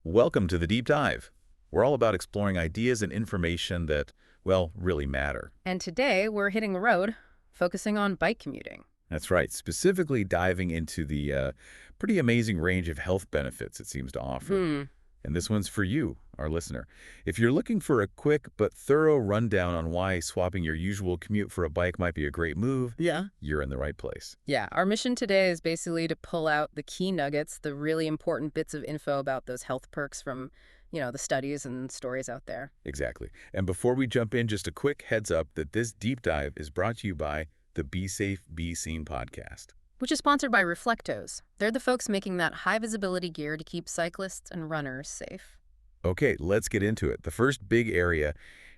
Welcome to the Deep Dive. We're all about exploring ideas and information that, well, really matter. And today we're hitting the road, focusing on bike commuting. That's right, specifically diving into the pretty amazing range of health benefits it seems to offer. Hmm. And this one's for you, our listener. If you're looking for a quick but thorough rundown on why swapping your usual commute for a bike might be a great move, Yeah. you're in the right place. Yeah, our mission today is basically to pull out the key nuggets, the really important bits of info about those health perks from, the studies and stories out there. Exactly. And before we jump in, just a quick heads up that this deep dive is brought to you by the Be Safe, Be Seen podcast. Which is sponsored by Reflectos. They're the folks making that high-visibility gear to keep cyclists and runners safe. Okay, let's get into it. The first big area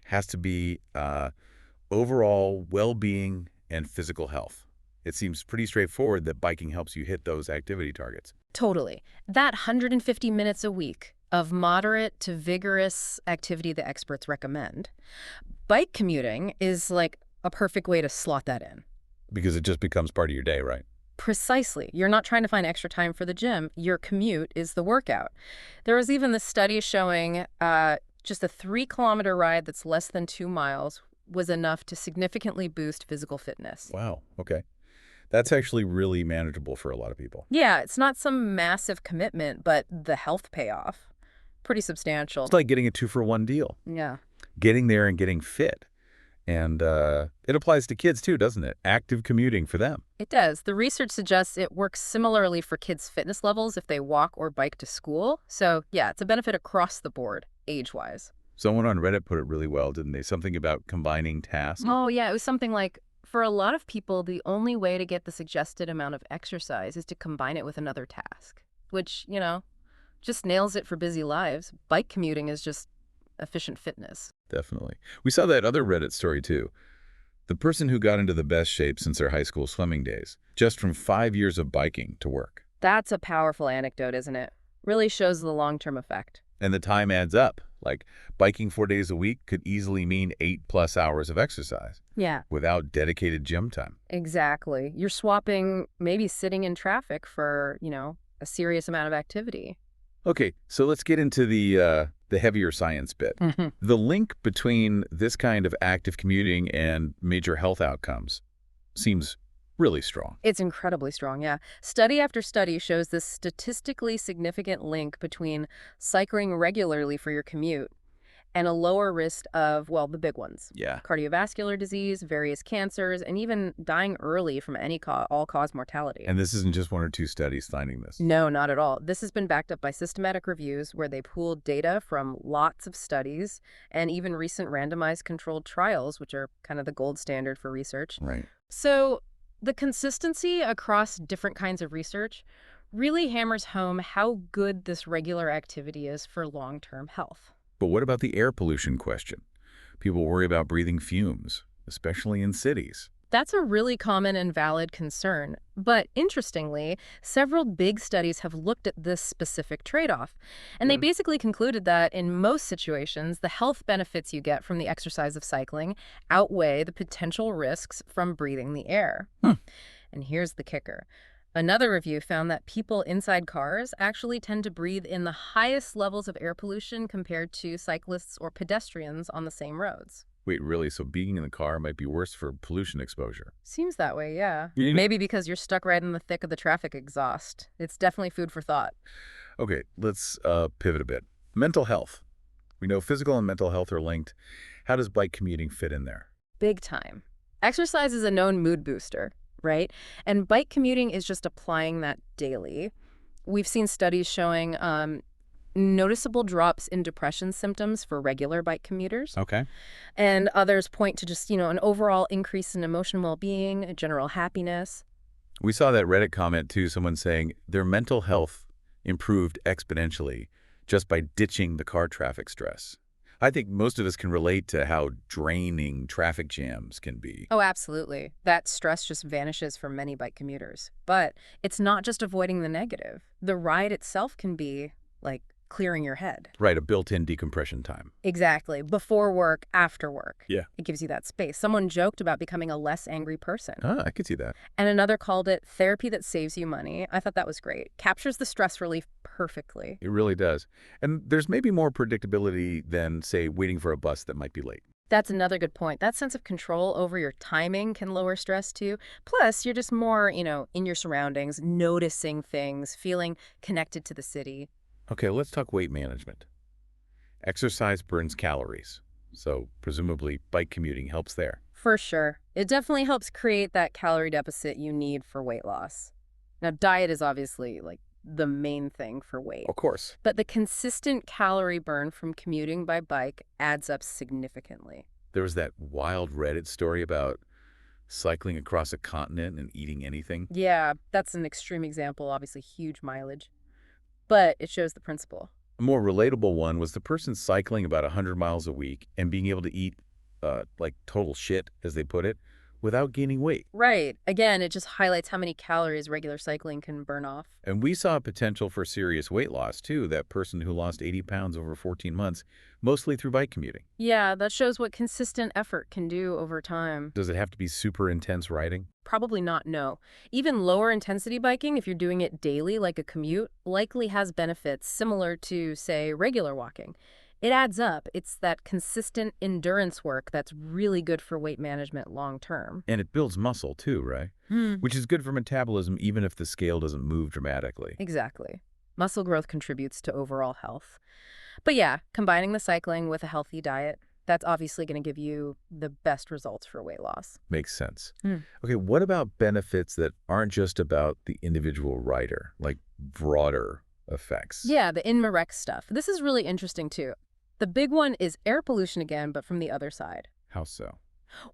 has to be overall well-being and physical health. It seems pretty straightforward that biking helps you hit those activity targets. Totally. That 150 minutes a week of moderate to vigorous activity the experts recommend. Bike commuting is like a perfect way to slot that in. Because it just becomes part of your day, right? Precisely. You're not trying to find extra time for the gym. Your commute is the workout. There was even this study showing just a 3-kilometer ride that's less than 2 miles was enough to significantly boost physical fitness. Wow, okay. That's actually really manageable for a lot of people. Yeah, it's not some massive commitment, but the health payoff, pretty substantial. It's like getting a 2-for-1 deal. Yeah. Getting there and getting fit. And it applies to kids too, doesn't it? Active commuting for them. It does. The research suggests it works similarly for kids' fitness levels if they walk or bike to school. So, yeah, it's a benefit across the board, age-wise. Someone on Reddit put it really well, didn't they? Something about combining tasks. Oh, yeah, it was something like, for a lot of people, the only way to get the suggested amount of exercise is to combine it with another task, which, just nails it for busy lives. Bike commuting is just efficient fitness. Definitely. We saw that other Reddit story too. The person who got into the best shape since their high school swimming days, just from 5 years of biking to work. That's a powerful anecdote, isn't it? Really shows the long-term effect. And the time adds up. Like, biking 4 days a week could easily mean 8+ hours of exercise. Yeah. Without dedicated gym time. Exactly. You're swapping maybe sitting in traffic for, a serious amount of activity. Okay, so let's get into the heavier science bit. The link between this kind of active commuting and major health outcomes seems really strong. It's incredibly strong, yeah. Study after study shows this statistically significant link between cycling regularly for your commute and a lower risk of, well, the big ones. Yeah. Cardiovascular disease, various cancers, and even dying early from any all-cause mortality. And this isn't just 1 or 2 studies finding this. No, not at all. This has been backed up by systematic reviews where they pooled data from lots of studies and even recent randomized controlled trials, which are kind of the gold standard for research. Right. So the consistency across different kinds of research really hammers home how good this regular activity is for long-term health. But what about the air pollution question? People worry about breathing fumes, especially in cities. That's a really common and valid concern. But interestingly, several big studies have looked at this specific trade-off. And they basically concluded that in most situations, the health benefits you get from the exercise of cycling outweigh the potential risks from breathing the air. And here's the kicker. Another review found that people inside cars actually tend to breathe in the highest levels of air pollution compared to cyclists or pedestrians on the same roads. Wait, really? So being in the car might be worse for pollution exposure? Seems that way, yeah. You know- Maybe because you're stuck right in the thick of the traffic exhaust. It's definitely food for thought. Okay, let's pivot a bit. Mental health. We know physical and mental health are linked. How does bike commuting fit in there? Big time. Exercise is a known mood booster, right? And bike commuting is just applying that daily. We've seen studies showing noticeable drops in depression symptoms for regular bike commuters. Okay. And others point to just, an overall increase in emotional well-being, general happiness. We saw that Reddit comment too, someone saying their mental health improved exponentially just by ditching the car traffic stress. I think most of us can relate to how draining traffic jams can be. Oh, absolutely. That stress just vanishes for many bike commuters. But it's not just avoiding the negative. The ride itself can be, like, clearing your head. Right, a built-in decompression time. Exactly. Before work, after work. Yeah. It gives you that space. Someone joked about becoming a less angry person. Ah, I could see that. And another called it therapy that saves you money. I thought that was great. Captures the stress relief perfectly. It really does. And there's maybe more predictability than, say, waiting for a bus that might be late. That's another good point. That sense of control over your timing can lower stress too. Plus, you're just more, in your surroundings, noticing things, feeling connected to the city. Okay, let's talk weight management. Exercise burns calories, so presumably bike commuting helps there. For sure. It definitely helps create that calorie deficit you need for weight loss. Now, diet is obviously like the main thing for weight. Of course. But the consistent calorie burn from commuting by bike adds up significantly. There was that wild Reddit story about cycling across a continent and eating anything. Yeah, that's an extreme example, obviously huge mileage. But it shows the principle. A more relatable one was the person cycling about 100 miles a week and being able to eat, like total shit, as they put it, without gaining weight. Right. Again, it just highlights how many calories regular cycling can burn off. And we saw potential for serious weight loss, too. That person who lost 80 pounds over 14 months, mostly through bike commuting. Yeah, that shows what consistent effort can do over time. Does it have to be super intense riding? Probably not, no. Even lower intensity biking, if you're doing it daily like a commute, likely has benefits similar to, say, regular walking. It adds up. It's that consistent endurance work that's really good for weight management long term. And it builds muscle, too, right? Which is good for metabolism even if the scale doesn't move dramatically. Exactly. Muscle growth contributes to overall health. But yeah, combining the cycling with a healthy diet, that's obviously going to give you the best results for weight loss. Makes sense. Hmm. Okay, what about benefits that aren't just about the individual rider, like broader effects? Yeah, the indirect stuff. This is really interesting too. The big one is air pollution again, but from the other side. How so?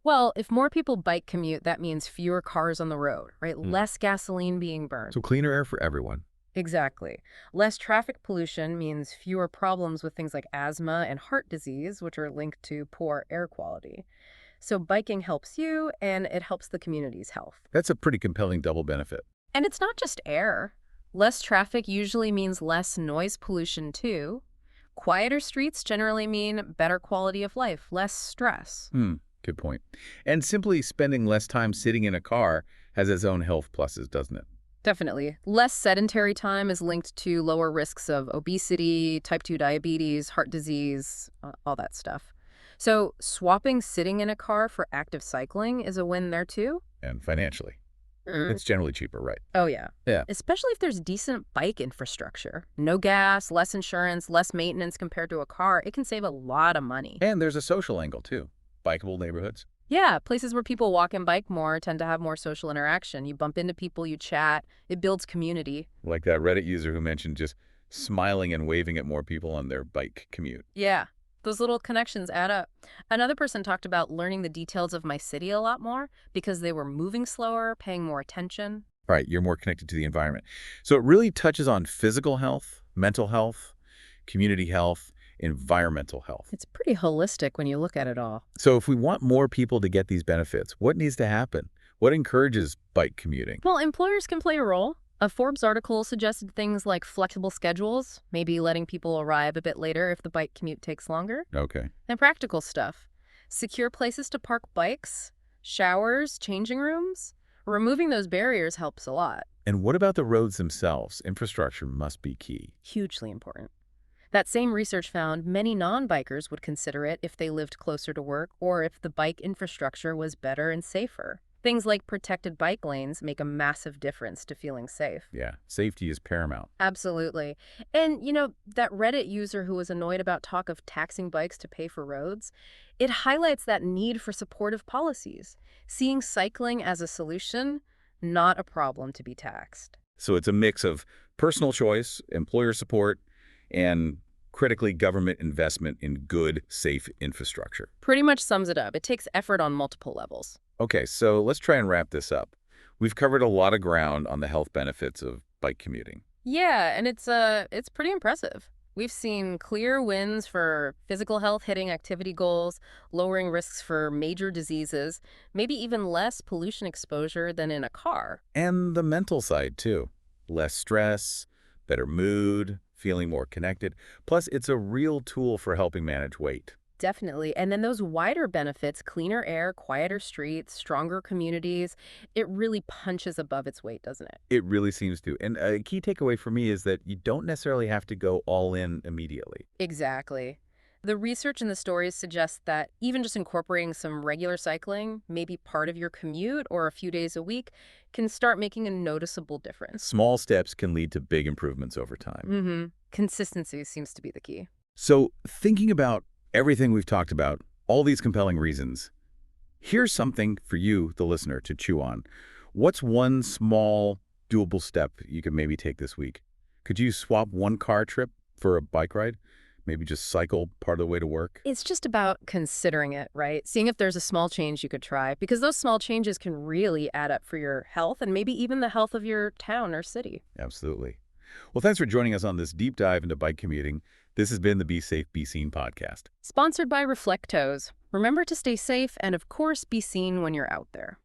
Well, if more people bike commute, that means fewer cars on the road, right? Less gasoline being burned. So cleaner air for everyone. Exactly. Less traffic pollution means fewer problems with things like asthma and heart disease, which are linked to poor air quality. So biking helps you, and it helps the community's health. That's a pretty compelling double benefit. And it's not just air. Less traffic usually means less noise pollution, too. Quieter streets generally mean better quality of life, less stress. Good point. And simply spending less time sitting in a car has its own health pluses, doesn't it? Definitely. Less sedentary time is linked to lower risks of obesity, type 2 diabetes, heart disease, all that stuff. So swapping sitting in a car for active cycling is a win there too? And financially. It's generally cheaper, right? Oh, yeah. Yeah. Especially if there's decent bike infrastructure. No gas, less insurance, less maintenance compared to a car. It can save a lot of money. And there's a social angle, too. Bikeable neighborhoods. Yeah, places where people walk and bike more tend to have more social interaction. You bump into people, you chat. It builds community. Like that Reddit user who mentioned just smiling and waving at more people on their bike commute. Yeah, those little connections add up. Another person talked about learning the details of my city a lot more because they were moving slower, paying more attention. Right, you're more connected to the environment. So it really touches on physical health, mental health, community health, environmental health. It's pretty holistic when you look at it all. So if we want more people to get these benefits, what needs to happen? What encourages bike commuting? Well, employers can play a role. A Forbes article suggested things like flexible schedules, maybe letting people arrive a bit later if the bike commute takes longer. Okay. And practical stuff. Secure places to park bikes, showers, changing rooms. Removing those barriers helps a lot. And what about the roads themselves? Infrastructure must be key. Hugely important. That same research found many non-bikers would consider it if they lived closer to work or if the bike infrastructure was better and safer. Things like protected bike lanes make a massive difference to feeling safe. Yeah, safety is paramount. Absolutely. And, that Reddit user who was annoyed about talk of taxing bikes to pay for roads, it highlights that need for supportive policies, seeing cycling as a solution, not a problem to be taxed. So it's a mix of personal choice, employer support, and critically government investment in good, safe infrastructure. Pretty much sums it up. It takes effort on multiple levels. Okay, so let's try and wrap this up. We've covered a lot of ground on the health benefits of bike commuting. Yeah, and it's pretty impressive. We've seen clear wins for physical health hitting activity goals, lowering risks for major diseases, maybe even less pollution exposure than in a car. And the mental side, too. Less stress, better mood, feeling more connected. Plus, it's a real tool for helping manage weight. Definitely. And then those wider benefits, cleaner air, quieter streets, stronger communities, it really punches above its weight, doesn't it? It really seems to. And a key takeaway for me is that you don't necessarily have to go all in immediately. Exactly. The research and the stories suggest that even just incorporating some regular cycling, maybe part of your commute or a few days a week, can start making a noticeable difference. Small steps can lead to big improvements over time. Consistency seems to be the key. So, thinking about everything we've talked about, all these compelling reasons, here's something for you, the listener, to chew on. What's one small, doable step you could maybe take this week? Could you swap one car trip for a bike ride? Maybe just cycle part of the way to work? It's just about considering it, right? Seeing if there's a small change you could try, because those small changes can really add up for your health and maybe even the health of your town or city. Absolutely. Well, thanks for joining us on this deep dive into bike commuting. This has been the Be Safe, Be Seen podcast. Sponsored by Reflectos. Remember to stay safe and, of course, be seen when you're out there.